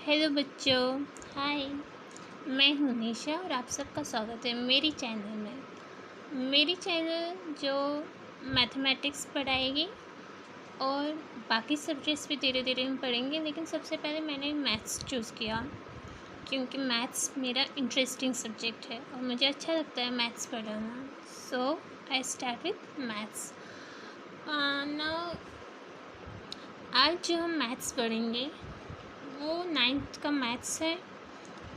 Hello बच्चों। हाय, मैं हूँ निशा और आप सबका स्वागत है मेरी चैनल में। मेरी चैनल जो मैथमेटिक्स पढ़ाएगी और बाकी सब्जेक्ट्स भी धीरे धीरे हम पढ़ेंगे, लेकिन सबसे पहले मैंने मैथ्स चूज़ किया क्योंकि मैथ्स मेरा इंटरेस्टिंग सब्जेक्ट है और मुझे अच्छा लगता है मैथ्स पढ़ाना। So I start with maths. Now आज जो हम मैथ्स पढ़ेंगे वो 9th का मैथ्स है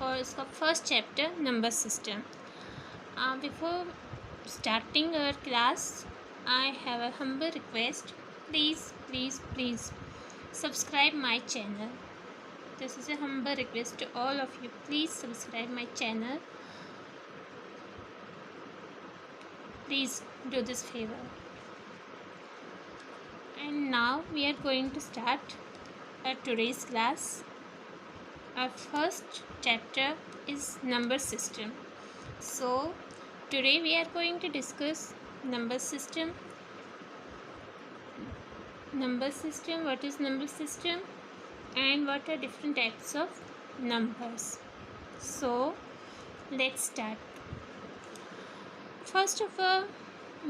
और इसका first chapter number system. Before starting our class I have a humble request, please subscribe my channel. This is a humble request to all of you. Please subscribe my channel. Please do this favor. And now we are going to start today's class. Our first chapter is number system. So today we are going to discuss number system. What is number system and what are different types of numbers. So let's start. First of all,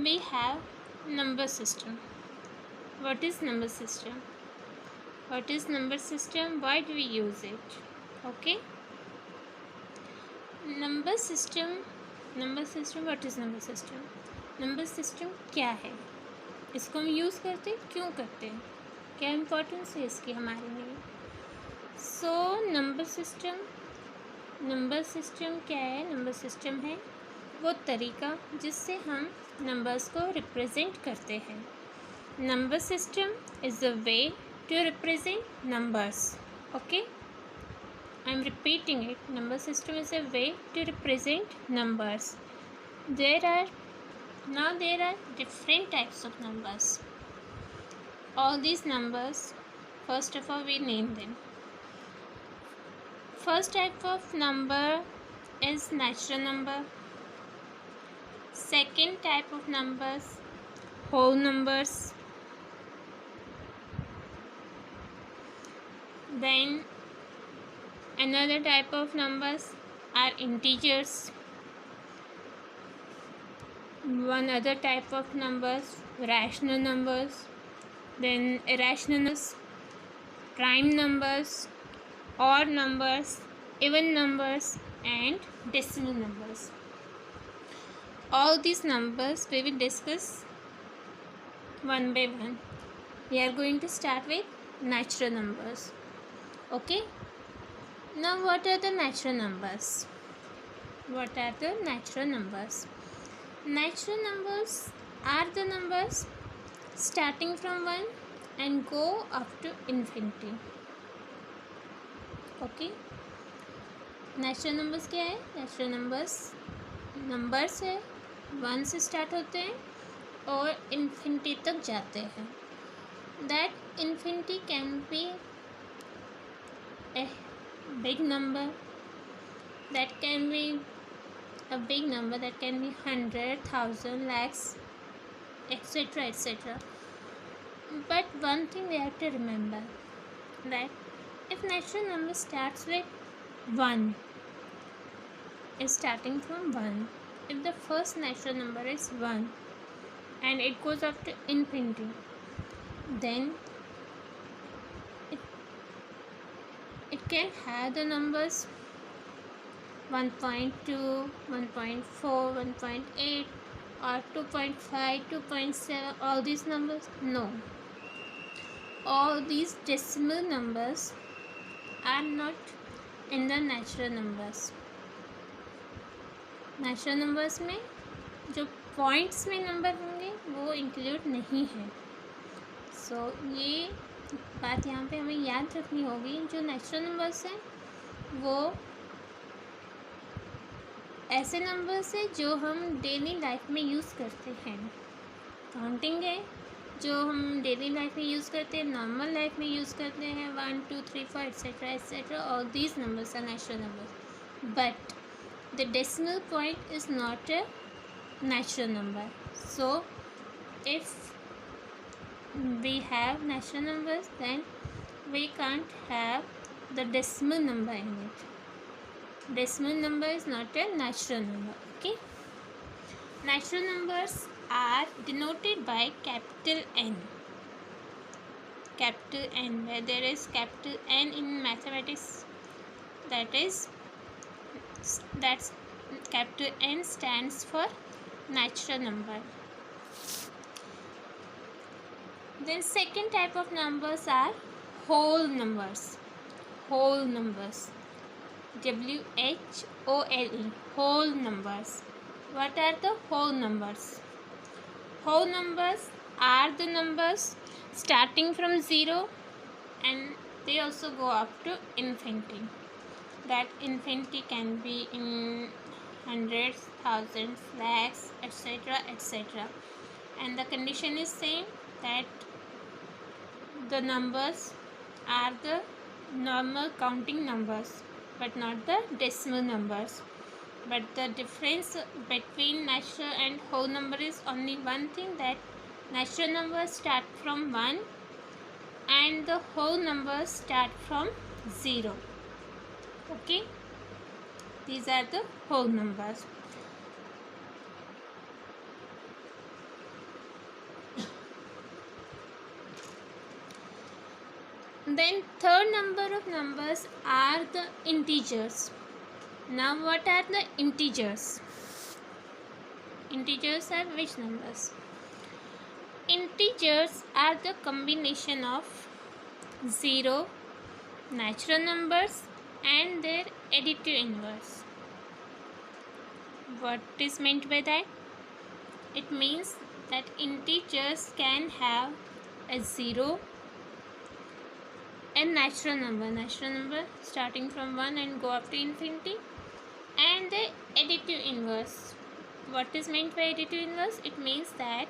we have number system. What is number system? What is number system? Why do we use it? Okay. Number system. What is number system? Number system क्या है, इसको हम use करते हैं, क्यों करते हैं, क्या इम्पोर्टेंस है इसकी हमारे लिए. सो नंबर सिस्टम क्या है? नंबर सिस्टम है वो तरीका जिससे हम नंबर्स को रिप्रेजेंट करते हैं. Number system is a way to represent numbers. Okay, I am repeating it. Number system is a way to represent numbers. There are different types of numbers. All these numbers, first of all, we name them. First type of number is natural number. Second type of numbers, whole numbers. Then another type of numbers are integers. One other type of numbers, rational numbers. Then irrational numbers, prime numbers, odd numbers, even numbers, and decimal numbers. All these numbers we will discuss one by one. We are going to start with natural numbers. Okay. Now what are the natural numbers? Natural numbers are the numbers starting from 1 and go up to infinity. Okay. Natural numbers क्या है? Natural numbers है 1 से start होते हैं और infinity तक जाते हैं. That infinity can be A big number, that can be a big number, that can be 100, 1000, lakhs, etc. But one thing we have to remember, that if natural number starts with 1, is starting from 1, if the first natural number is 1 and it goes up to infinity, then it can have the numbers 1.2, 1.4, 1.8 or 2.5, 2.7, all these numbers? No. All these decimal numbers are not in the natural numbers. Natural numbers में जो points में number होंगे वो include नहीं है. सो ये बात यहाँ पे हमें याद रखनी होगी. जो नेचुरल नंबर्स हैं वो ऐसे नंबर्स हैं जो हम डेली लाइफ में यूज़ करते हैं. काउंटिंग है जो हम डेली लाइफ में यूज़ करते हैं, नॉर्मल लाइफ में यूज़ करते हैं, 1 2 3 4 etc. All these numbers are natural numbers, but the decimal point is not a natural number. So if we have natural numbers, then we can't have the decimal number in it. Decimal number is not a natural number. Okay. Natural numbers are denoted by capital N. Capital N, where there is capital N in mathematics, that's capital N stands for natural number. Then second type of numbers are whole numbers. Whole numbers. WHOLE. Whole numbers. What are the whole numbers? Whole numbers are the numbers starting from 0 and they also go up to infinity. That infinity can be in hundreds, thousands, lakhs, etc., etc. And the condition is same, that the numbers are the normal counting numbers but not the decimal numbers. But the difference between natural and whole number is only one thing, that natural numbers start from 1 and the whole numbers start from 0. Okay, these are the whole numbers. Then third number of numbers are the integers. Now what are the integers? Integers are which numbers? Integers are the combination of 0, natural numbers and their additive inverse. What is meant by that? It means that integers can have a 0, a natural number starting from 1 and go up to infinity, and the additive inverse. What is meant by additive inverse? It means that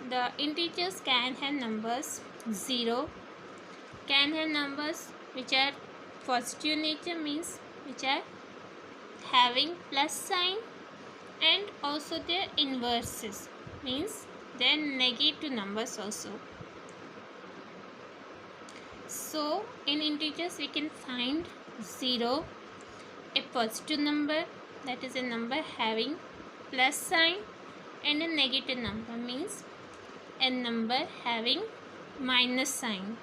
the integers can have numbers 0, can have numbers which are positive nature, means which are having plus sign, and also their inverses, means their negative numbers also. So in integers we can find 0, a positive number, that is a number having plus sign, and a negative number means a number having minus sign.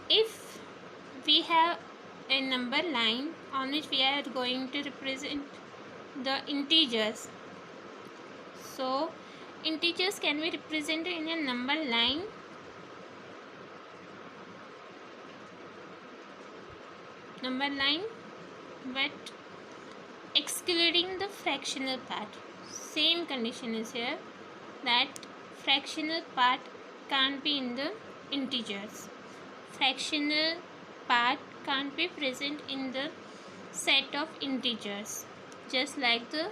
If we have a number line on which we are going to represent the integers, so integers can be represented in a number line but excluding the fractional part. Same condition is here, that fractional part can't be in the integers. Fractional part can't be present in the set of integers, just like the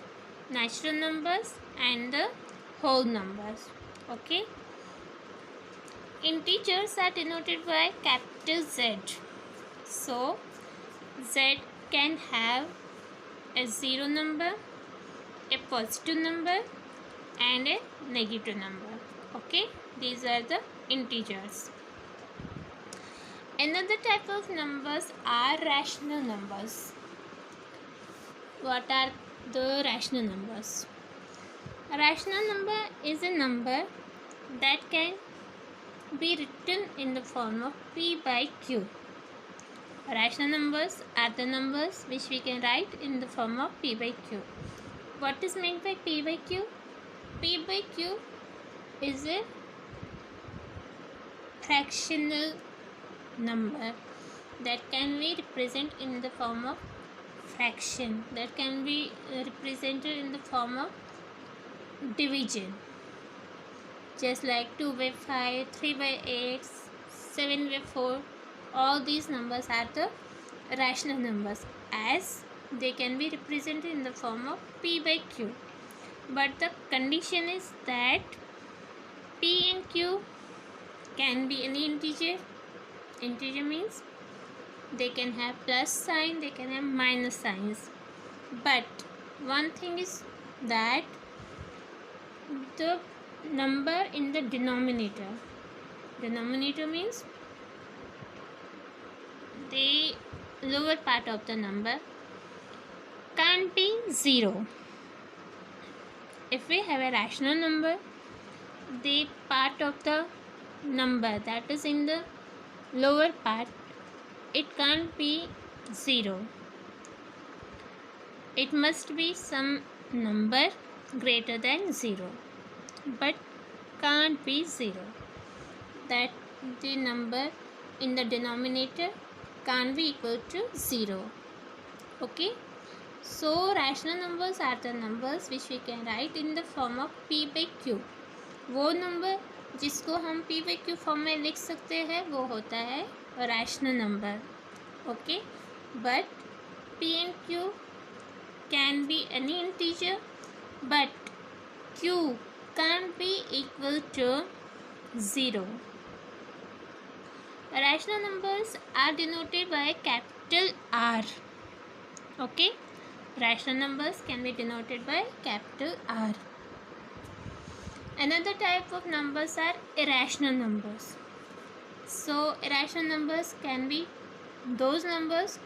natural numbers and the whole numbers. Okay, integers are denoted by capital Z. So Z can have a 0 number, a positive number and a negative number. Okay, these are the integers. Another type of numbers are rational numbers. What are the rational numbers? A rational number is a number that can be written in the form of P by Q. Rational numbers are the numbers which we can write in the form of P by Q. What is meant by P by Q? P by Q is a fractional number that can be represented in the form of fraction, that can be represented in the form of division, just like 2 by 5, 3 by 8, 7 by 4. All these numbers are the rational numbers, as they can be represented in the form of P by Q. But the condition is that P and Q can be any integer. Integer means they can have plus sign, they can have minus signs. But one thing is that the number in the denominator. Denominator means the lower part of the number can't be 0. If we have a rational number, the part of the number that is in the lower part, it can't be 0. It must be some number greater than 0, but can't be 0. That the number in the denominator can't be equal to 0. Okay, so rational numbers are the numbers which we can write in the form of p by q. वो number जिसको हम p by q form में लिख सकते हैं वो होता है rational number. Okay, but p and q can be any integer, but q can't be equal to 0. Rational numbers are denoted by capital R. Okay, rational numbers can be denoted by capital R. Another type of numbers are irrational numbers. So irrational numbers can be those numbers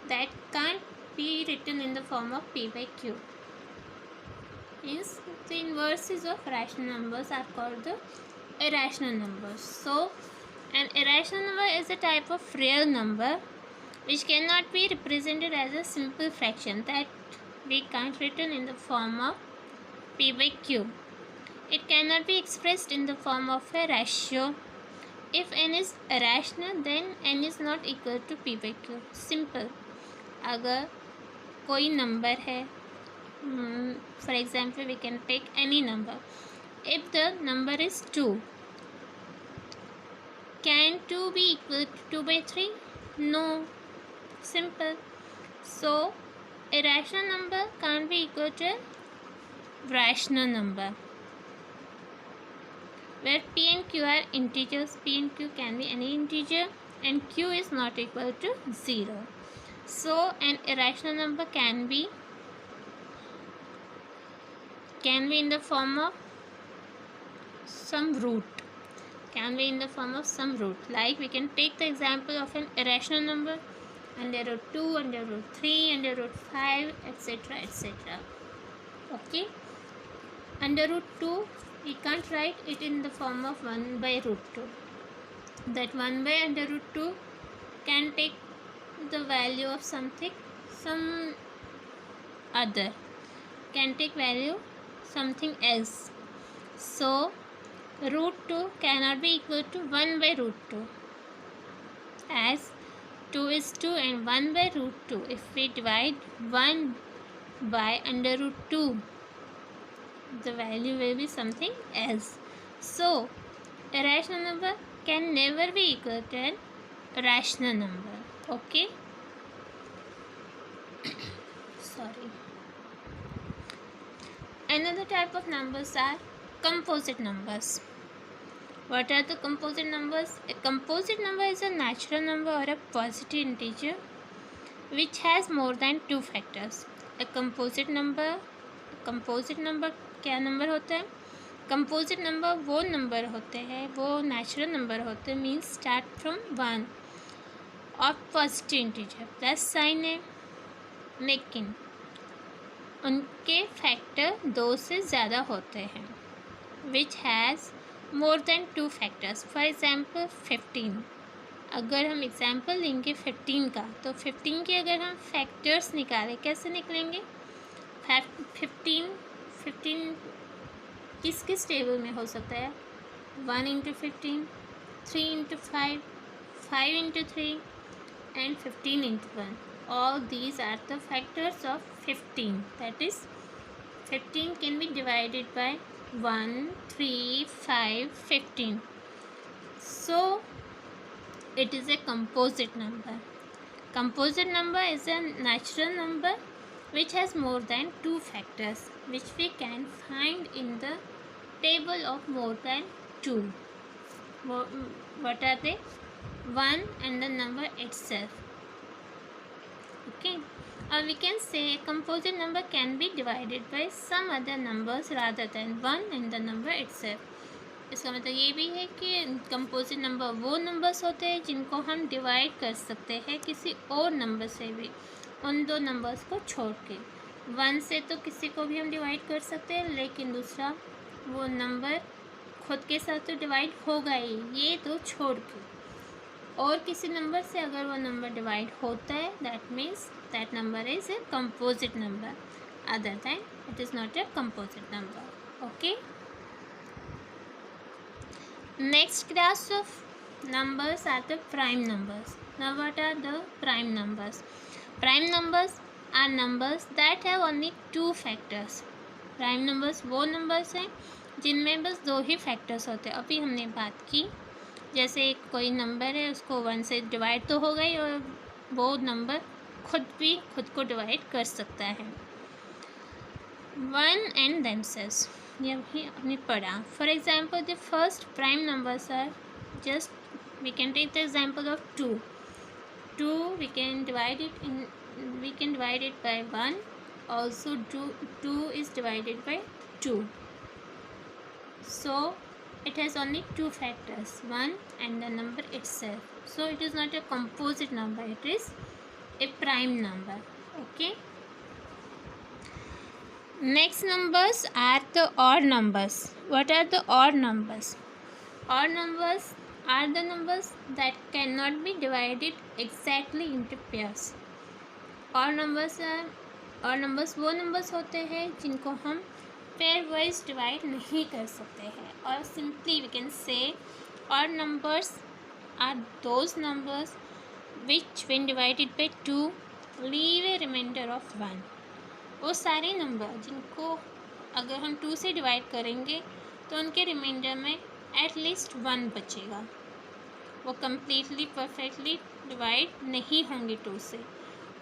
that can't be written in the form of p by q. Means the inverses of rational numbers are called the irrational numbers. So an irrational number is a type of real number which cannot be represented as a simple fraction that we can't written in the form of p by q. It cannot be expressed in the form of a ratio. If n is irrational, then n is not equal to p by q. Simple. अगर कोई number है, for example, we can take any number. If the number is 2, can 2 be equal to 2 by 3? No. Simple. So, irrational number can't be equal to a rational number. Where p and q are integers, p and q can be any integer and q is not equal to 0. So an irrational number can be in the form of some root. Can be in the form of some root. Like we can take the example of an irrational number under root 2, under root 3, under root 5, etc. etc. Okay. Under root 2, we can't write it in the form of 1 by root 2. That 1 by under root 2 can take the value of something, some other, can take value something else. So root 2 cannot be equal to 1 by root 2, as 2 is 2 and 1 by root 2. If we divide 1 by under root 2, the value will be something else. So a rational number can never be equal to an rational number. Okay. Sorry. Another type of numbers are composite numbers. What are the composite numbers? A composite number is a natural number or a positive integer which has more than 2 factors. A composite number क्या number होता है? Composite number वो number होते हैं, वो natural number होते हैं, means start from 1 और पॉजिटिव इंटीजर प्लस साइन है, लेकिन उनके फैक्टर 2 से ज़्यादा होते हैं. Which has more than 2 factors. For example 15. अगर हम एग्ज़ाम्पल लेंगे 15 का, तो 15 के अगर हम फैक्टर्स निकालें, कैसे निकलेंगे? 15 किस किस टेबल में हो सकता है? 1 into 15, 3 into 5, 5 into 3 and 15 into 1. All these are the factors of 15. That is 15 can be divided by 1, 3, 5, 15. So it is a composite number. Composite number is a natural number which has more than 2 factors, which we can find in the table of more than 2. What are they? 1 and the number itself. Okay. we can say composite number can be divided by some other numbers rather than one and the number itself. इसका मतलब ये भी है कि composite number वो numbers होते हैं जिनको हम डिवाइड कर सकते हैं किसी और नंबर से भी, उन दो नंबर्स को छोड़ के। वन से तो किसी को भी हम डिवाइड कर सकते हैं, लेकिन दूसरा वो नंबर खुद के साथ तो डिवाइड होगा ही, ये तो छोड़ के। और किसी नंबर से अगर वो नंबर डिवाइड होता है, that means that number is a composite number, other than it is not a composite number. Okay, next class of numbers are the prime numbers. Now what are the prime numbers? Prime numbers are numbers that have only two factors. Prime numbers वो numbers हैं जिनमें बस दो ही factors होते हैं। अभी हमने बात की जैसे कोई नंबर है उसको वन से डिवाइड तो हो गई और वो नंबर खुद भी खुद को डिवाइड कर सकता है। वन एंड themselves ये भी हमने पढ़ा। For example the first prime numbers are just we can take the example of two. Two we can divide it by one, also two is divided by two, so it has only two factors, one and the number itself, so it is not a composite number, it is a prime number. Okay, next numbers are the odd numbers. What are the odd numbers? Odd numbers are the numbers that cannot be divided exactly into pairs. odd numbers वो numbers होते हैं जिनको हम pair wise divide नहीं कर सकते हैं, और simply we can say odd numbers are those numbers which when divided by 2 leave a remainder of 1. वो सारे नंबर जिनको अगर हम 2 से डिवाइड करेंगे तो उनके रिमाइंडर में एटलीस्ट 1 बचेगा, वो कम्प्लीटली परफेक्टली डिवाइड नहीं होंगे 2 से,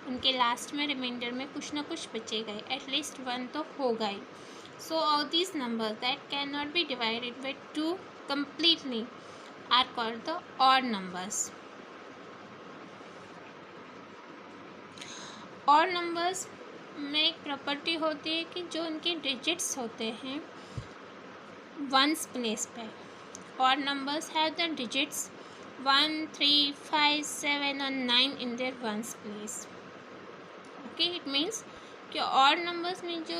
उनके लास्ट में रिमाइंडर में कुछ ना कुछ बचेगा ही, एटलीस्ट 1 तो होगा ही। So all these numbers that cannot be divided by 2 completely are called the odd numbers. Odd numbers में एक प्रॉपर्टी होती है कि जो उनके डिजिट्स होते हैं वंस प्लेस पे। Odd numbers have the digits 1, 3, 5, 7 और 9 in their ones place. Okay, it means कि ऑड नंबर्स में जो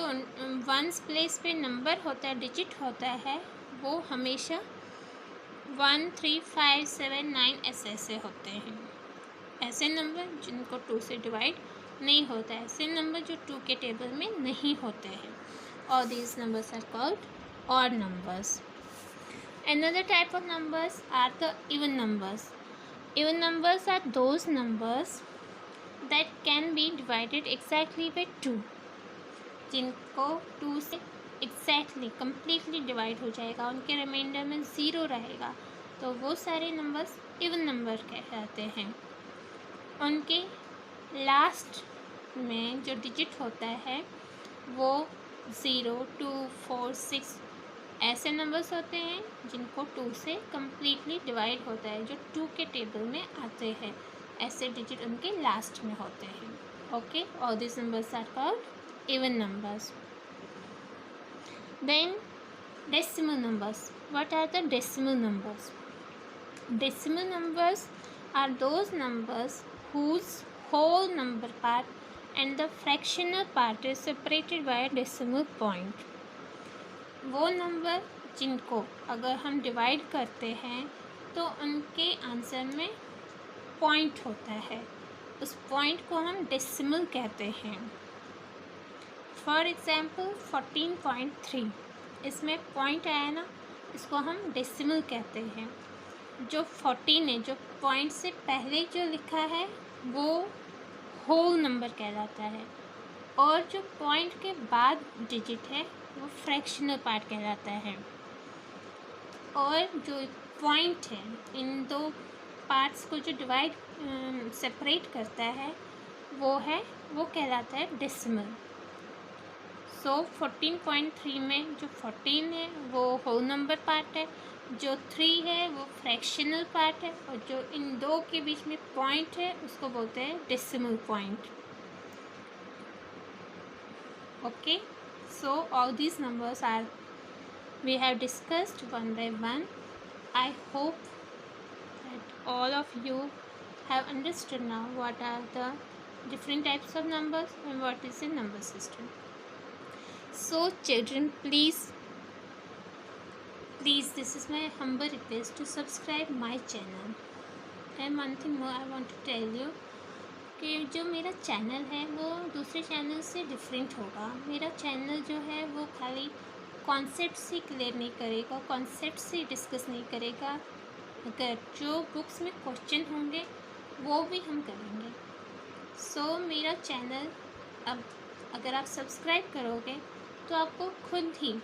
वंस प्लेस पे नंबर होता है, डिजिट होता है, वो हमेशा 1, 3, 5, 7, 9 ऐसे होते हैं। ऐसे नंबर जिनको 2 से डिवाइड नहीं होता है, ऐसे नंबर जो 2 के टेबल में नहीं होते हैं, और these numbers are called odd numbers. Another type of numbers are the even numbers. Even numbers are those numbers that can be divided exactly by 2, जिनको 2 से exactly completely डिवाइड हो जाएगा, उनके रिमाइंडर में 0 रहेगा, तो वो सारे नंबर्स इवन नंबर कहलाते हैं। उनके लास्ट में जो डिजिट होता है वो 0, 2, 4, 6 ऐसे नंबर्स होते हैं जिनको 2 से कम्प्लीटली डिवाइड होता है, जो 2 के टेबल में आते हैं, ऐसे डिजिट उनके लास्ट में होते हैं। Okay, all this numbers are called even numbers. Then decimal numbers. What are the decimal numbers? Decimal numbers are those numbers whose whole number part and the fractional part is separated by a decimal point. वो number जिनको अगर हम divide करते हैं तो उनके answer में point होता है, उस पॉइंट को हम डेसिमल कहते हैं। फॉर एग्ज़ाम्पल 14.3, इसमें पॉइंट आया ना, इसको हम डेसिमल कहते हैं। जो 14 है, जो पॉइंट से पहले जो लिखा है वो होल नंबर कहलाता है, और जो पॉइंट के बाद डिजिट है वो फ्रैक्शनल पार्ट कहलाता है। और जो पॉइंट है, इन दो पार्ट्स को जो डिवाइड सेपरेट करता है वो कहलाता है डेसिमल। सो 14.3 में जो 14 है वो होल नंबर पार्ट है, जो 3 है वो फ्रैक्शनल पार्ट है, और जो इन दो के बीच में पॉइंट है उसको बोलते हैं decimal point. Okay, so all these numbers are we have discussed one by one. I hope that all of you have understood now what are the different types of numbers and what is the number system. So children, please, this is my humble request to subscribe my channel. And one thing more I want to tell you कि जो मेरा channel है वो दूसरे channel से different होगा. मेरा channel जो है वो खाली कॉन्सेप्ट से क्लियर नहीं करेगा, कॉन्सेप्ट से डिस्कस नहीं करेगा. अगर जो बुक्स में क्वेश्चन होंगे वो भी हम करेंगे. सो मेरा चैनल अब अगर आप सब्सक्राइब करोगे तो आपको खुद ही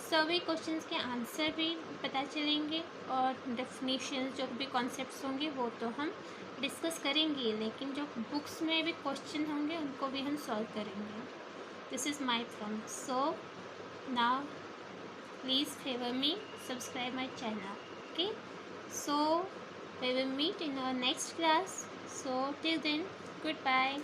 सभी क्वेश्चंस के आंसर भी पता चलेंगे और डेफिनेशन जो भी कॉन्सेप्ट्स होंगे वो तो हम डिस्कस करेंगे, लेकिन जो बुक्स में भी क्वेश्चन होंगे उनको भी हम सॉल्व करेंगे. This is my promise. So now please favour me, subscribe my channel. Okay, so we will meet in our next class. So till then, goodbye.